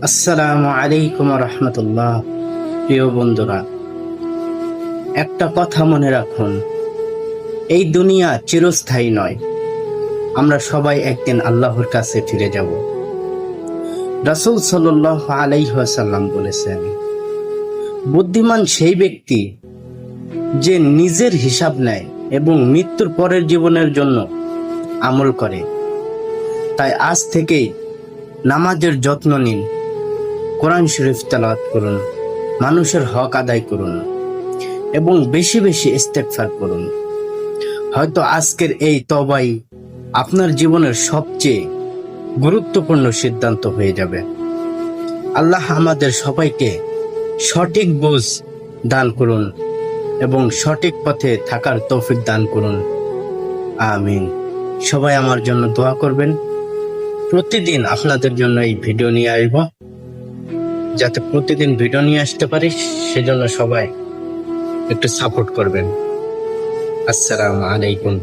আসসালামু আলাইকুম রহমতুল্লাহ। প্রিয় বন্ধুরা, একটা কথা মনে রাখুন, এই দুনিয়া চিরস্থায়ী নয়। আমরা সবাই একদিন আল্লাহর কাছে ফিরে যাব। রাসূল সাল্লাল্লাহু আলাইহি ওয়াসাল্লাম বলেছেন, বুদ্ধিমান সেই ব্যক্তি যে নিজের হিসাব নেয় এবং মৃত্যুর পরের জীবনের জন্য আমল করে। তাই আজ থেকেই নামাজের যত্ন নিন, কোরআন শরীফ তেলাওয়াত করুন, মানুষের হক আদায় করুন এবং বেশি বেশি ইস্তেগফার করুন। হয়তো আজকের এই তওবাই আপনার জীবনের সবচেয়ে গুরুত্বপূর্ণ সিদ্ধান্ত হয়ে যাবে। আল্লাহ আমাদের সবাইকে সঠিক বুঝ দান করুন এবং সঠিক পথে থাকার তৌফিক দান করুন। আমিন। সবাই আমার জন্য দোয়া করবেন। প্রতিদিন আপনাদের জন্য এই ভিডিও নিয়ে আসব, যাতে প্রতিদিন ভিডিও নিয়ে আসতে পারি, সেজন্য সবাই একটু সাপোর্ট করবেন। আসসালামু আলাইকুম।